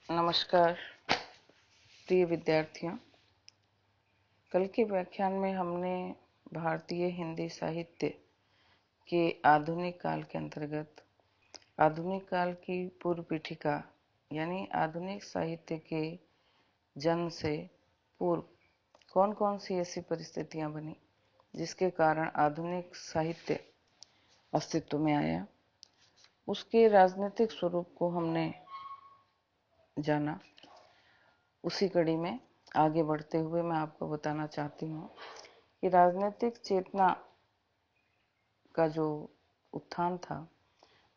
नमस्कार प्रिय विद्यार्थियों। कल के व्याख्यान में हमने भारतीय हिंदी साहित्य के आधुनिक काल के अंतर्गत आधुनिक काल की पूर्व पीठिका यानी आधुनिक साहित्य के जन्म से पूर्व कौन कौन सी ऐसी परिस्थितियां बनी जिसके कारण आधुनिक साहित्य अस्तित्व में आया, उसके राजनीतिक स्वरूप को हमने जाना। उसी कड़ी में आगे बढ़ते हुए मैं आपको बताना चाहती हूँ कि राजनीतिक चेतना का जो उत्थान था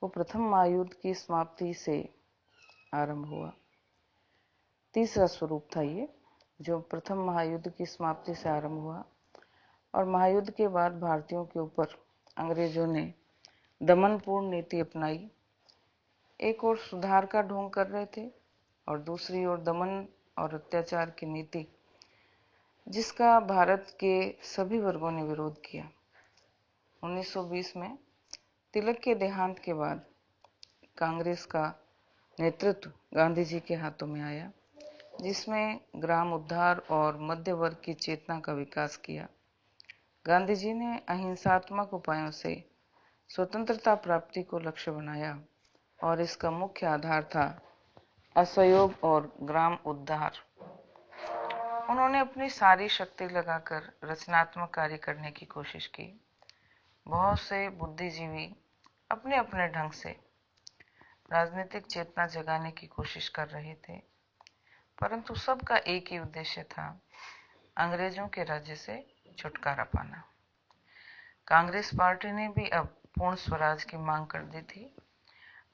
वो प्रथम महायुद्ध की समाप्ति से आरंभ हुआ। तीसरा स्वरूप था ये, जो प्रथम महायुद्ध की समाप्ति से आरंभ हुआ और महायुद्ध के बाद भारतीयों के ऊपर अंग्रेजों ने दमनपूर्ण नीति अपनाई। एक ओर सुधार का ढोंग कर रहे थे और दूसरी ओर दमन और अत्याचार की नीति, जिसका भारत के सभी वर्गों ने विरोध किया। 1920 में तिलक के देहांत के बाद कांग्रेस का नेतृत्व गांधी जी के हाथों में आया, जिसमें ग्राम उद्धार और मध्य वर्ग की चेतना का विकास किया। गांधी जी ने अहिंसात्मक उपायों से स्वतंत्रता प्राप्ति को लक्ष्य बनाया और इसका मुख्य आधार था असहयोग और ग्राम उद्धार। उन्होंने अपनी सारी शक्ति लगाकर रचनात्मक कार्य करने की कोशिश की। बहुत से बुद्धिजीवी अपने अपने ढंग से राजनीतिक चेतना जगाने की कोशिश कर रहे थे, परंतु सबका एक ही उद्देश्य था, अंग्रेजों के राज्य से छुटकारा पाना। कांग्रेस पार्टी ने भी अब पूर्ण स्वराज की मांग कर दी थी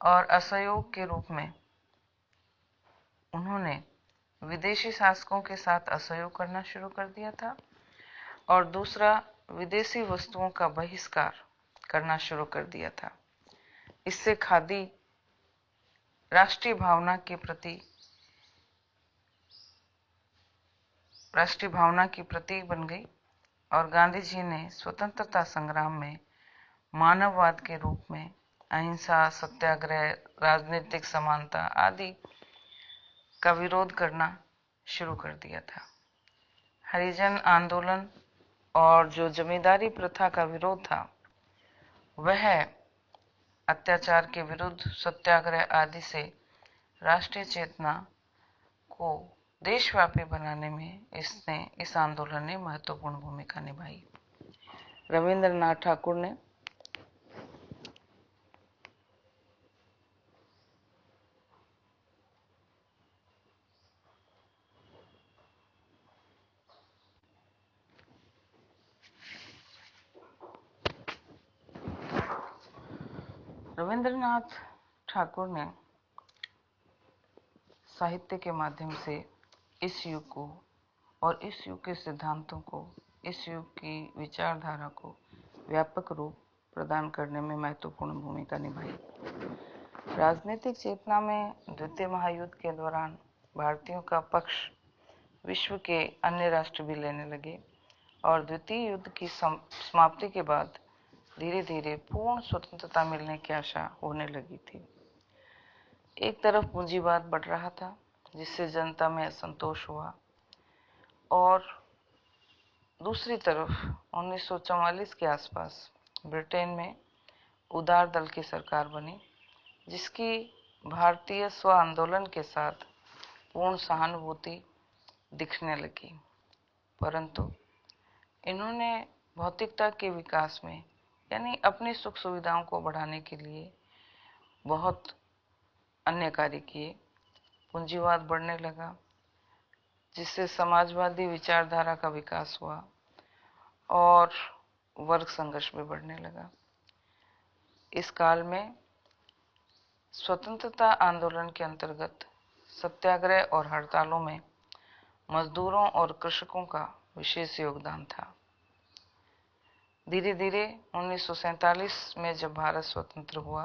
और असहयोग के रूप में उन्होंने विदेशी शासकों के साथ असहयोग करना शुरू कर दिया था और दूसरा विदेशी वस्तुओं का बहिष्कार करना शुरू कर दिया था। इससे खादी राष्ट्रीय भावना की प्रतीक बन गई और गांधी जी ने स्वतंत्रता संग्राम में मानववाद के रूप में अहिंसा, सत्याग्रह, राजनीतिक समानता आदि का विरोध करना शुरू कर दिया था। हरिजन आंदोलन और जो जमींदारी प्रथा का विरोध था, वह अत्याचार के विरुद्ध सत्याग्रह आदि से राष्ट्रीय चेतना को देशव्यापी बनाने में इस आंदोलन ने महत्वपूर्ण भूमिका निभाई। रविंद्रनाथ ठाकुर ने साहित्य के माध्यम से इस युग को और इस युग के सिद्धांतों को, इस युग की विचारधारा को व्यापक रूप प्रदान करने में महत्वपूर्ण भूमिका निभाई। राजनीतिक चेतना में द्वितीय महायुद्ध के दौरान भारतीयों का पक्ष विश्व के अन्य राष्ट्र भी लेने लगे और द्वितीय युद्ध की समाप्ति के बाद धीरे धीरे पूर्ण स्वतंत्रता मिलने की आशा होने लगी थी। एक तरफ पूंजीवाद बढ़ रहा था, जिससे जनता में असंतोष हुआ, और दूसरी तरफ 1944 के आसपास ब्रिटेन में उदार दल की सरकार बनी, जिसकी भारतीय स्व आंदोलन के साथ पूर्ण सहानुभूति दिखने लगी, परंतु इन्होंने भौतिकता के विकास में यानी अपनी सुख सुविधाओं को बढ़ाने के लिए बहुत अन्य कार्य किए। पूंजीवाद बढ़ने लगा, जिससे समाजवादी विचारधारा का विकास हुआ और वर्ग संघर्ष भी बढ़ने लगा। इस काल में स्वतंत्रता आंदोलन के अंतर्गत सत्याग्रह और हड़तालों में मजदूरों और कृषकों का विशेष योगदान था। धीरे धीरे 1947 में जब भारत स्वतंत्र हुआ,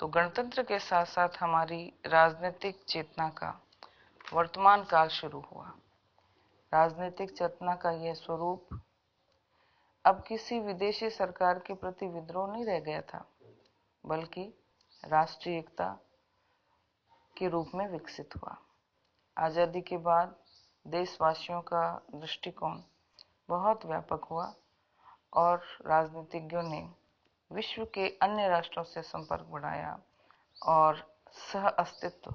तो गणतंत्र के साथ साथ हमारी राजनीतिक चेतना का वर्तमान काल शुरू हुआ। राजनीतिक चेतना का यह स्वरूप अब किसी विदेशी सरकार के प्रति विद्रोह नहीं रह गया था, बल्कि राष्ट्रीय एकता के रूप में विकसित हुआ। आज़ादी के बाद देशवासियों का दृष्टिकोण बहुत व्यापक हुआ और राजनीतिज्ञों ने विश्व के अन्य राष्ट्रों से संपर्क बढ़ाया और सह अस्तित्व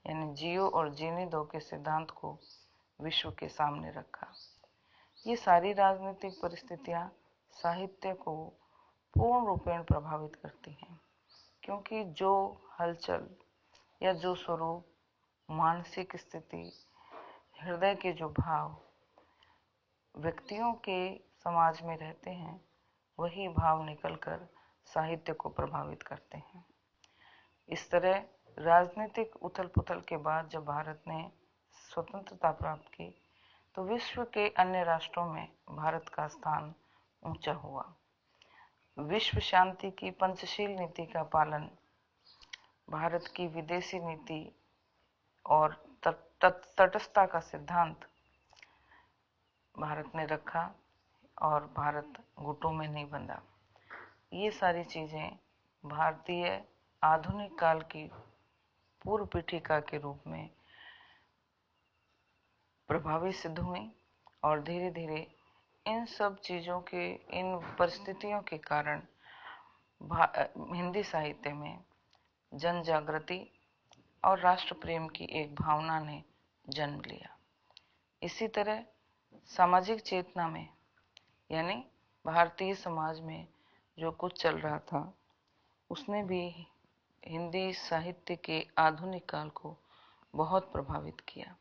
यानी जियो और जीने दो के सिद्धांत को विश्व के सामने रखा। ये सारी राजनीतिक परिस्थितियां साहित्य को पूर्ण रूपेण प्रभावित करती हैं, क्योंकि जो हलचल या जो स्वरूप, मानसिक स्थिति, हृदय के जो भाव व्यक्तियों के समाज में रहते हैं, वही भाव निकलकर साहित्य को प्रभावित करते हैं। इस तरह राजनीतिक उथल पुथल के बाद जब भारत ने स्वतंत्रता प्राप्त की तो विश्व के अन्य राष्ट्रों में भारत का स्थान ऊंचा हुआ। विश्व शांति की पंचशील नीति का पालन, भारत की विदेशी नीति और तटस्थता का सिद्धांत भारत ने रखा और भारत गुटों में नहीं बंधा। ये सारी चीजें भारतीय आधुनिक काल की पूर्व पीठिका के रूप में प्रभावी सिद्ध हुई और धीरे धीरे इन सब चीजों के, इन परिस्थितियों के कारण हिंदी साहित्य में जन जागृति और राष्ट्र प्रेम की एक भावना ने जन्म लिया। इसी तरह सामाजिक चेतना में, यानी भारतीय समाज में जो कुछ चल रहा था, उसने भी हिंदी साहित्य के आधुनिक काल को बहुत प्रभावित किया।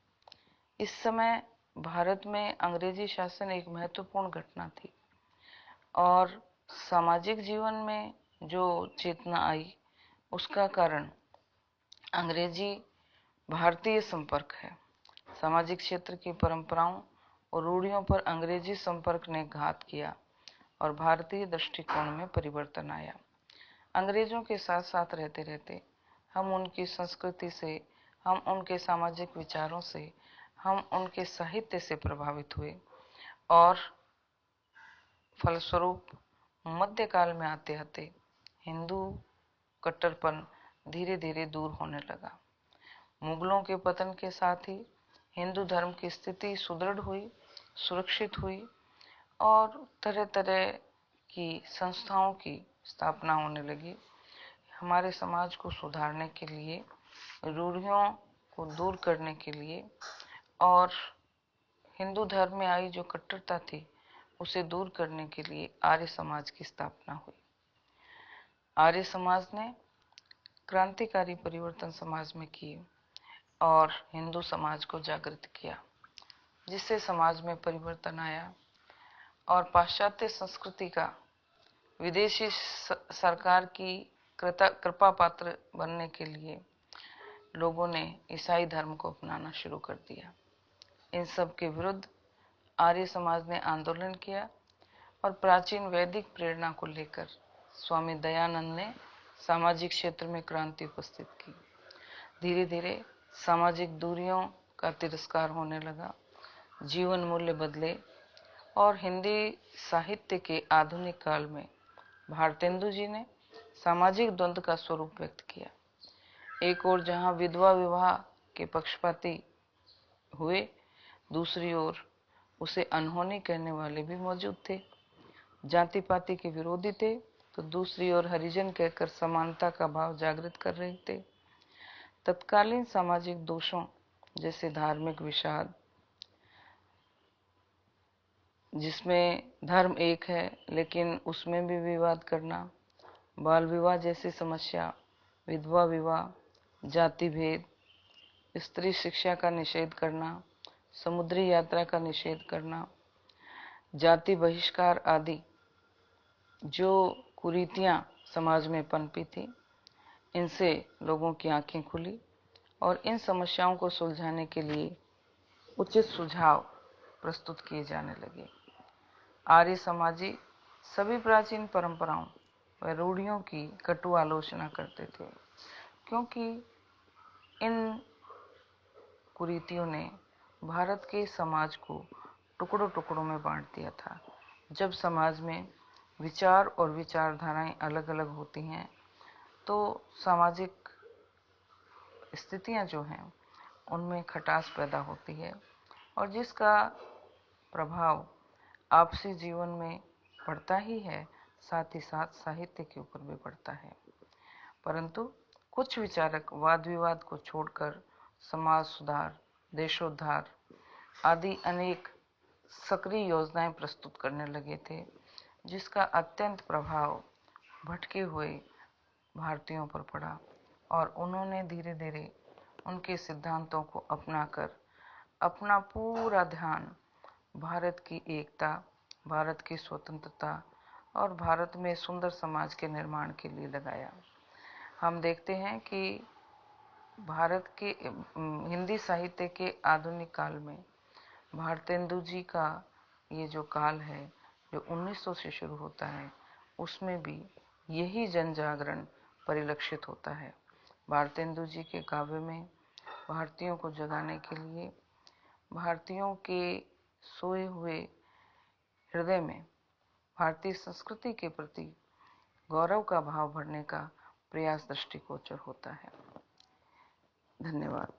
इस समय भारत में अंग्रेजी शासन एक महत्वपूर्ण घटना थी और सामाजिक जीवन में जो चेतना आई उसका कारण अंग्रेजी भारतीय संपर्क है। सामाजिक क्षेत्र की परंपराओं और रूढ़ियों पर अंग्रेजी संपर्क ने घात किया और भारतीय दृष्टिकोण में परिवर्तन आया। अंग्रेजों के साथ साथ रहते रहते हम उनकी संस्कृति से, हम उनके सामाजिक विचारों से, हम उनके साहित्य से प्रभावित हुए और फलस्वरूप मध्यकाल में आते आते हिंदू कट्टरपन धीरे धीरे दूर होने लगा। मुगलों के पतन के साथ ही हिंदू धर्म की स्थिति सुदृढ़ हुई, सुरक्षित हुई और तरह तरह की संस्थाओं की स्थापना होने लगी। हमारे समाज को सुधारने के लिए, रूढ़ियों को दूर करने के लिए और हिंदू धर्म में आई जो कट्टरता थी उसे दूर करने के लिए आर्य समाज की स्थापना हुई। आर्य समाज ने क्रांतिकारी परिवर्तन समाज में किए और हिंदू समाज को जागृत किया, जिससे समाज में परिवर्तन आया और पाश्चात्य संस्कृति का विदेशी सरकार की कृपा पात्र बनने के लिए लोगों ने ईसाई धर्म को अपनाना शुरू कर दिया। इन सब के विरुद्ध आर्य समाज ने आंदोलन किया और प्राचीन वैदिक प्रेरणा को लेकर स्वामी दयानंद ने सामाजिक क्षेत्र में क्रांति उपस्थित की। धीरे धीरे सामाजिक दूरियों का तिरस्कार होने लगा, जीवन मूल्य बदले और हिंदी साहित्य के आधुनिक काल में भारतेंदु जी ने सामाजिक द्वंद्व का स्वरूप व्यक्त किया। एक ओर जहां विधवा विवाह के पक्षपाती हुए, दूसरी ओर उसे अनहोनी कहने वाले भी मौजूद थे। जाति पाति के विरोधी थे तो दूसरी ओर हरिजन कहकर समानता का भाव जागृत कर रहे थे। तत्कालीन सामाजिक दोषों जैसे धार्मिक विषाद, जिसमें धर्म एक है लेकिन उसमें भी विवाद करना, बाल विवाह जैसी समस्या, विधवा विवाह, जाति भेद, स्त्री शिक्षा का निषेध करना, समुद्री यात्रा का निषेध करना, जाति बहिष्कार आदि जो कुरीतियां समाज में पनपी थी, इनसे लोगों की आंखें खुली और इन समस्याओं को सुलझाने के लिए उचित सुझाव प्रस्तुत किए जाने लगे। आर्य समाजी सभी प्राचीन परंपराओं व रूढ़ियों की कटु आलोचना करते थे, क्योंकि इन कुरीतियों ने भारत के समाज को टुकड़ों टुकड़ों में बांट दिया था। जब समाज में विचार और विचारधाराएं अलग अलग होती हैं तो सामाजिक स्थितियां जो हैं उनमें खटास पैदा होती है और जिसका प्रभाव आपसी जीवन में पड़ता ही है, साथ ही साथ साहित्य के ऊपर भी पड़ता है। परंतु कुछ विचारक वाद विवाद को छोड़कर समाज सुधार, देशोद्धार आदि अनेक सक्रिय योजनाएं प्रस्तुत करने लगे थे, जिसका अत्यंत प्रभाव भटके हुए भारतीयों पर पड़ा और उन्होंने धीरे धीरे उनके सिद्धांतों को अपनाकर अपना पूरा ध्यान भारत की एकता, भारत की स्वतंत्रता और भारत में सुंदर समाज के निर्माण के लिए लगाया। हम देखते हैं कि भारत के हिंदी साहित्य के आधुनिक काल में भारतेंदु जी का ये जो काल है, जो 1900 से शुरू होता है, उसमें भी यही जन जागरण परिलक्षित होता है। भारतेंदु जी के काव्य में भारतीयों को जगाने के लिए, भारतीयों के सोए हुए हृदय में भारतीय संस्कृति के प्रति गौरव का भाव भरने का प्रयास दृष्टिगोचर होता है। धन्यवाद।